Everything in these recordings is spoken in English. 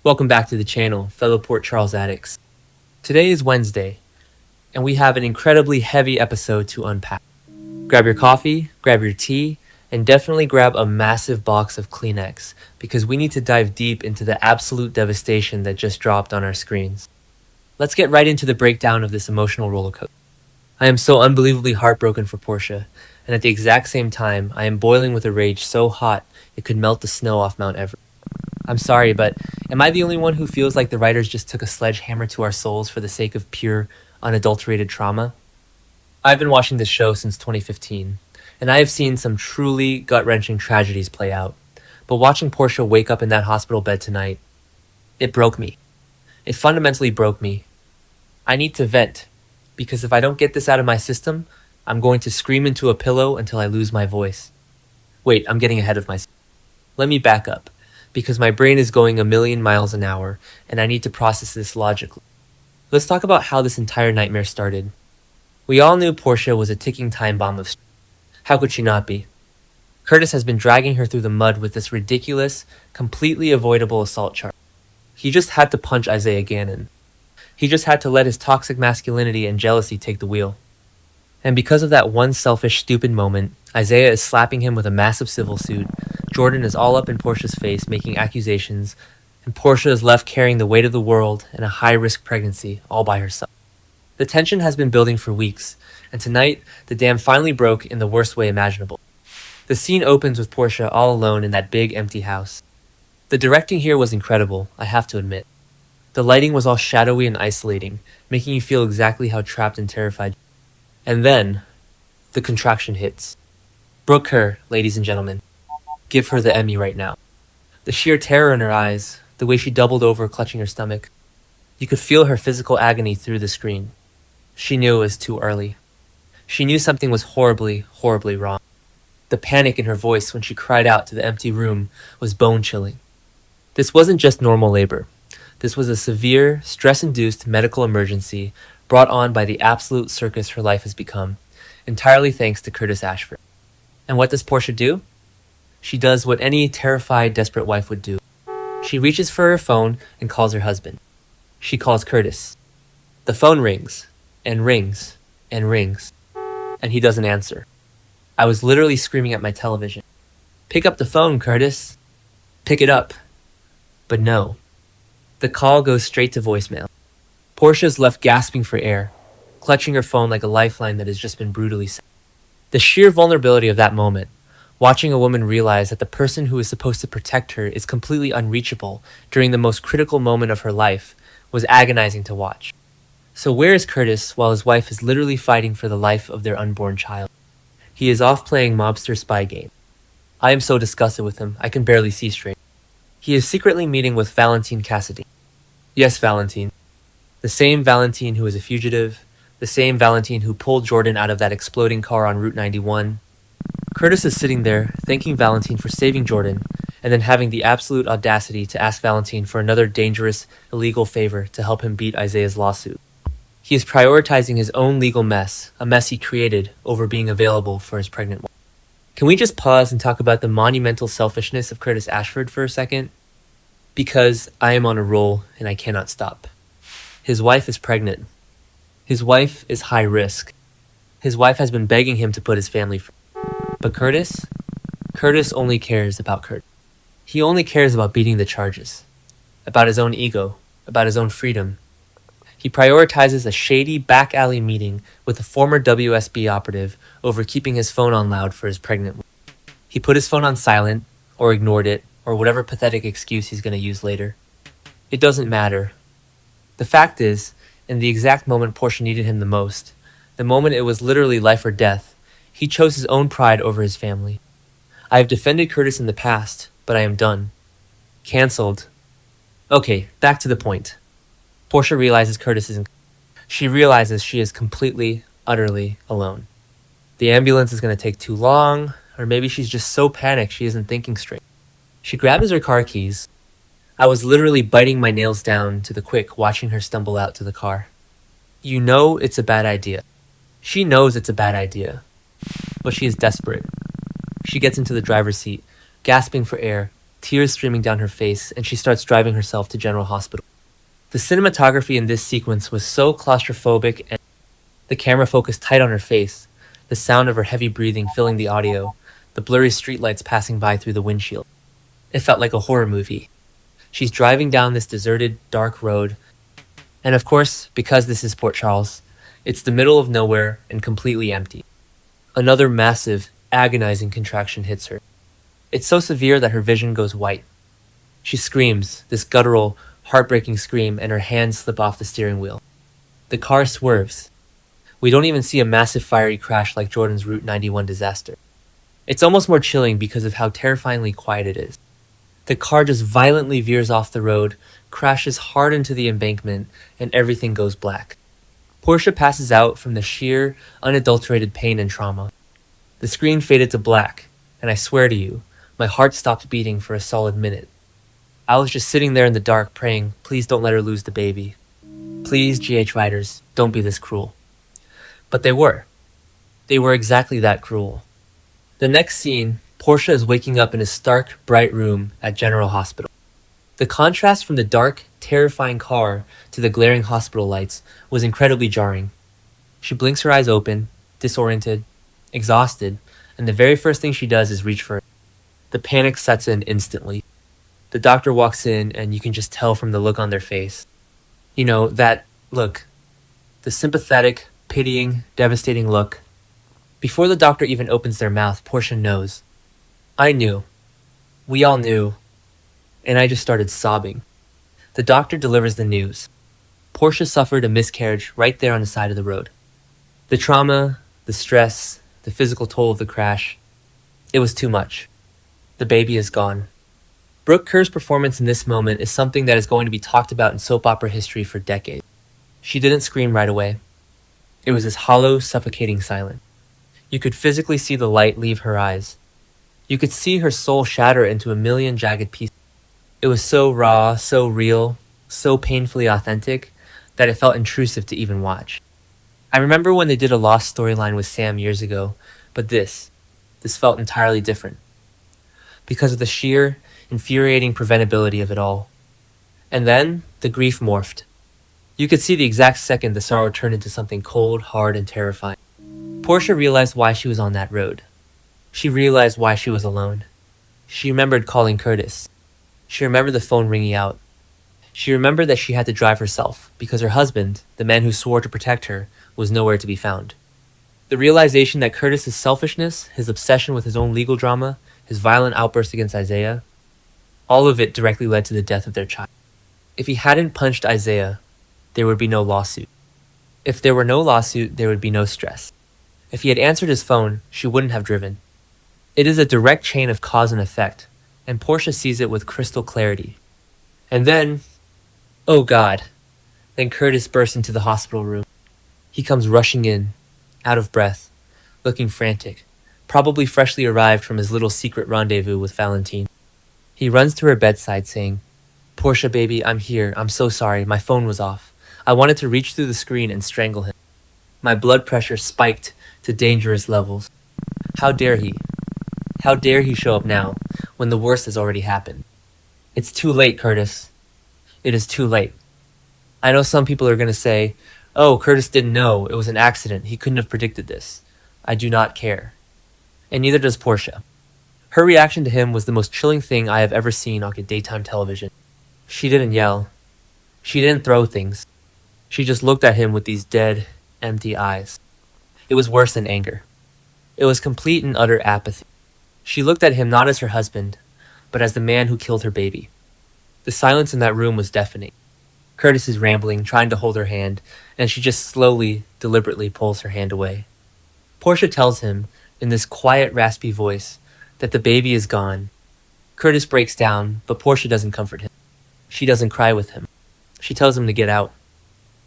Welcome back to the channel, fellow Port Charles addicts. Today is Wednesday, and we have an incredibly heavy episode to unpack. Grab your coffee, grab your tea, and definitely grab a massive box of Kleenex, because we need to dive deep into the absolute devastation that just dropped on our screens. Let's get right into the breakdown of this emotional rollercoaster. I am so unbelievably heartbroken for Portia, and at the exact same time, I am boiling with a rage so hot it could melt the snow off Mount Everest. I'm sorry, but am I the only one who feels like the writers just took a sledgehammer to our souls for the sake of pure, unadulterated trauma? I've been watching this show since 2015, and I have seen some truly gut-wrenching tragedies play out. But watching Portia wake up in that hospital bed tonight, it broke me. It fundamentally broke me. I need to vent, because if I don't get this out of my system, I'm going to scream into a pillow until I lose my voice. Wait, I'm getting ahead of myself. Let me back up, because my brain is going a million miles an hour, and I need to process this logically. Let's talk about how this entire nightmare started. We all knew Portia was a ticking time bomb of stress. How could she not be? Curtis has been dragging her through the mud with this ridiculous, completely avoidable assault charge. He just had to punch Isaiah Gannon. He just had to let his toxic masculinity and jealousy take the wheel. And because of that one selfish, stupid moment, Isaiah is slapping him with a massive civil suit, Jordan is all up in Portia's face making accusations, and Portia is left carrying the weight of the world and a high-risk pregnancy all by herself. The tension has been building for weeks, and tonight, the dam finally broke in the worst way imaginable. The scene opens with Portia all alone in that big, empty house. The directing here was incredible, I have to admit. The lighting was all shadowy and isolating, making you feel exactly how trapped and terrified. And then, the contraction hits. Brooke Kerr, ladies and gentlemen. Give her the Emmy right now. The sheer terror in her eyes, the way she doubled over clutching her stomach. You could feel her physical agony through the screen. She knew it was too early. She knew something was horribly, horribly wrong. The panic in her voice when she cried out to the empty room was bone-chilling. This wasn't just normal labor. This was a severe, stress-induced medical emergency brought on by the absolute circus her life has become, entirely thanks to Curtis Ashford. And what does Portia do? She does what any terrified, desperate wife would do. She reaches for her phone and calls her husband. She calls Curtis. The phone rings, and rings, and rings, and he doesn't answer. I was literally screaming at my television. Pick up the phone, Curtis. Pick it up. But no. The call goes straight to voicemail. Portia's left gasping for air, clutching her phone like a lifeline that has just been brutally set. The sheer vulnerability of that moment, watching a woman realize that the person who is supposed to protect her is completely unreachable during the most critical moment of her life, was agonizing to watch. So where is Curtis while his wife is literally fighting for the life of their unborn child? He is off playing mobster spy game. I am so disgusted with him, I can barely see straight. He is secretly meeting with Valentine Cassidy. Yes, Valentine. The same Valentine who is a fugitive, the same Valentine who pulled Jordan out of that exploding car on Route 91. Curtis is sitting there, thanking Valentine for saving Jordan, and then having the absolute audacity to ask Valentine for another dangerous, illegal favor to help him beat Isaiah's lawsuit. He is prioritizing his own legal mess, a mess he created, over being available for his pregnant wife. Can we just pause and talk about the monumental selfishness of Curtis Ashford for a second? Because I am on a roll and I cannot stop. His wife is pregnant. His wife is high risk. His wife has been begging him to put his family first. But Curtis only cares about Curtis. He only cares about beating the charges, about his own ego, about his own freedom. He prioritizes a shady back alley meeting with a former WSB operative over keeping his phone on loud for his pregnant wife. He put his phone on silent, or ignored it, or whatever pathetic excuse he's going to use later. It doesn't matter. The fact is, in the exact moment Portia needed him the most, the moment it was literally life or death, he chose his own pride over his family. I have defended Curtis in the past, but I am done. Cancelled. Okay, back to the point. Portia realizes Curtis isn't. She realizes she is completely, utterly alone. The ambulance is going to take too long, or maybe she's just so panicked she isn't thinking straight. She grabs her car keys. I was literally biting my nails down to the quick watching her stumble out to the car. You know it's a bad idea. She knows it's a bad idea. But she is desperate. She gets into the driver's seat, gasping for air, tears streaming down her face, and she starts driving herself to General Hospital. The cinematography in this sequence was so claustrophobic, and the camera focused tight on her face, the sound of her heavy breathing filling the audio, the blurry streetlights passing by through the windshield. It felt like a horror movie. She's driving down this deserted, dark road, and of course, because this is Port Charles, it's the middle of nowhere and completely empty. Another massive, agonizing contraction hits her. It's so severe that her vision goes white. She screams, this guttural, heartbreaking scream, and her hands slip off the steering wheel. The car swerves. We don't even see a massive fiery crash like Jordan's Route 91 disaster. It's almost more chilling because of how terrifyingly quiet it is. The car just violently veers off the road, crashes hard into the embankment, and everything goes black. Portia passes out from the sheer, unadulterated pain and trauma. The screen faded to black, and I swear to you, my heart stopped beating for a solid minute. I was just sitting there in the dark praying, please don't let her lose the baby. Please, GH writers, don't be this cruel. But they were. They were exactly that cruel. The next scene, Portia is waking up in a stark, bright room at General Hospital. The contrast from the dark, terrifying car to the glaring hospital lights was incredibly jarring. She blinks her eyes open, disoriented, exhausted, and the very first thing she does is reach for it. The panic sets in instantly. The doctor walks in, and you can just tell from the look on their face. You know, that look. The sympathetic, pitying, devastating look. Before the doctor even opens their mouth, Portia knows. I knew. We all knew. And I just started sobbing. The doctor delivers the news. Portia suffered a miscarriage right there on the side of the road. The trauma, the stress, the physical toll of the crash, it was too much. The baby is gone. Brooke Kerr's performance in this moment is something that is going to be talked about in soap opera history for decades. She didn't scream right away. It was this hollow, suffocating silence. You could physically see the light leave her eyes. You could see her soul shatter into a million jagged pieces. It was so raw, so real, so painfully authentic that it felt intrusive to even watch. I remember when they did a Lost storyline with Sam years ago, but this felt entirely different. Because of the sheer, infuriating preventability of it all. And then, the grief morphed. You could see the exact second the sorrow turned into something cold, hard, and terrifying. Portia realized why she was on that road. She realized why she was alone. She remembered calling Curtis. She remembered the phone ringing out. She remembered that she had to drive herself because her husband, the man who swore to protect her, was nowhere to be found. The realization that Curtis's selfishness, his obsession with his own legal drama, his violent outburst against Isaiah, all of it directly led to the death of their child. If he hadn't punched Isaiah, there would be no lawsuit. If there were no lawsuit, there would be no stress. If he had answered his phone, she wouldn't have driven. It is a direct chain of cause and effect, and Portia sees it with crystal clarity. And then, oh God, then Curtis bursts into the hospital room. He comes rushing in, out of breath, looking frantic, probably freshly arrived from his little secret rendezvous with Valentine. He runs to her bedside saying, Portia, baby, I'm here. I'm so sorry. My phone was off. I wanted to reach through the screen and strangle him. My blood pressure spiked to dangerous levels. How dare he? How dare he show up now, when the worst has already happened? It's too late, Curtis. It is too late. I know some people are going to say, oh, Curtis didn't know. It was an accident. He couldn't have predicted this. I do not care. And neither does Portia. Her reaction to him was the most chilling thing I have ever seen on daytime television. She didn't yell. She didn't throw things. She just looked at him with these dead, empty eyes. It was worse than anger. It was complete and utter apathy. She looked at him not as her husband, but as the man who killed her baby. The silence in that room was deafening. Curtis is rambling, trying to hold her hand, and she just slowly, deliberately pulls her hand away. Portia tells him, in this quiet, raspy voice, that the baby is gone. Curtis breaks down, but Portia doesn't comfort him. She doesn't cry with him. She tells him to get out.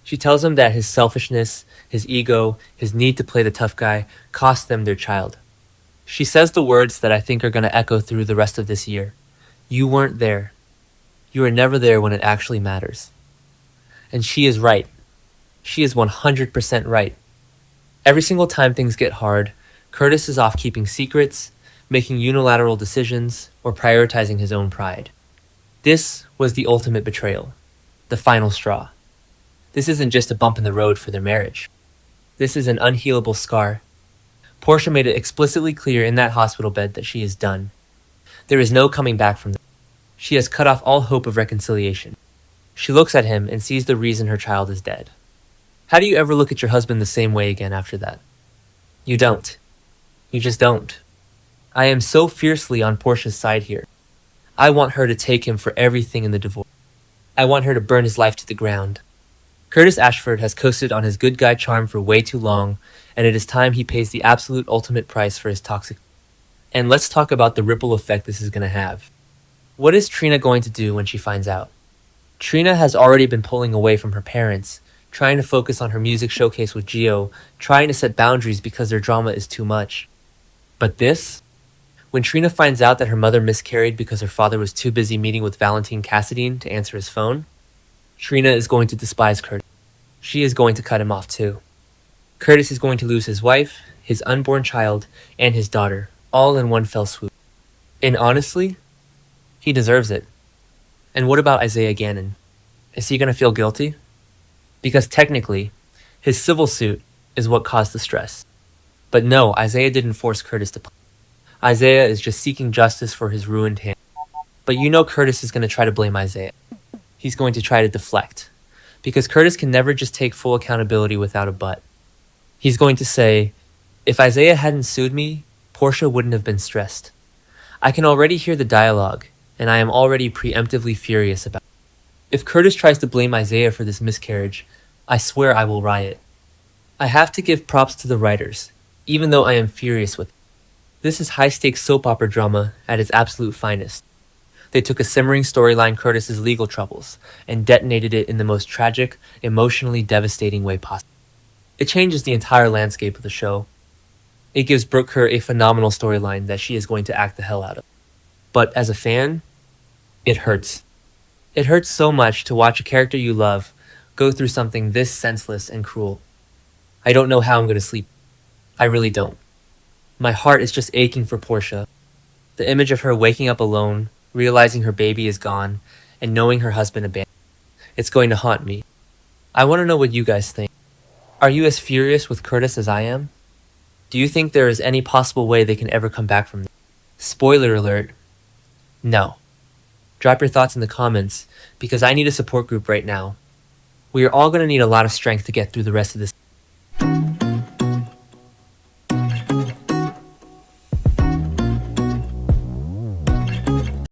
She tells him that his selfishness, his ego, his need to play the tough guy cost them their child. She says the words that I think are going to echo through the rest of this year. You weren't there. You were never there when it actually matters. And she is right. She is 100% right. Every single time things get hard, Curtis is off keeping secrets, making unilateral decisions, or prioritizing his own pride. This was the ultimate betrayal, the final straw. This isn't just a bump in the road for their marriage. This is an unhealable scar. Portia made it explicitly clear in that hospital bed that she is done. There is no coming back from this. She has cut off all hope of reconciliation. She looks at him and sees the reason her child is dead. How do you ever look at your husband the same way again after that? You don't. You just don't. I am so fiercely on Portia's side here. I want her to take him for everything in the divorce. I want her to burn his life to the ground. Curtis Ashford has coasted on his good guy charm for way too long, and it is time he pays the absolute ultimate price for his toxic. And let's talk about the ripple effect this is going to have. What is Trina going to do when she finds out? Trina has already been pulling away from her parents, trying to focus on her music showcase with Gio, trying to set boundaries because their drama is too much. But this? When Trina finds out that her mother miscarried because her father was too busy meeting with Valentine Cassadine to answer his phone, Trina is going to despise Curtis. She is going to cut him off too. Curtis is going to lose his wife, his unborn child, and his daughter, all in one fell swoop. And honestly, he deserves it. And what about Isaiah Gannon? Is he going to feel guilty? Because technically, his civil suit is what caused the stress. But no, Isaiah didn't force Curtis to play. Isaiah is just seeking justice for his ruined hand. But you know Curtis is going to try to blame Isaiah. He's going to try to deflect. Because Curtis can never just take full accountability without a but. He's going to say, if Isaiah hadn't sued me, Portia wouldn't have been stressed. I can already hear the dialogue, and I am already preemptively furious about it. If Curtis tries to blame Isaiah for this miscarriage, I swear I will riot. I have to give props to the writers, even though I am furious with it. This is high-stakes soap opera drama at its absolute finest. They took a simmering storyline, Curtis's legal troubles, and detonated it in the most tragic, emotionally devastating way possible. It changes the entire landscape of the show. It gives Brooke Kerr a phenomenal storyline that she is going to act the hell out of. But as a fan, it hurts. It hurts so much to watch a character you love go through something this senseless and cruel. I don't know how I'm going to sleep. I really don't. My heart is just aching for Portia. The image of her waking up alone, realizing her baby is gone, and knowing her husband abandoned. It's going to haunt me. I want to know what you guys think. Are you as furious with Curtis as I am? Do you think there is any possible way they can ever come back from this? Spoiler alert, no. Drop your thoughts in the comments, because I need a support group right now. We are all going to need a lot of strength to get through the rest of this.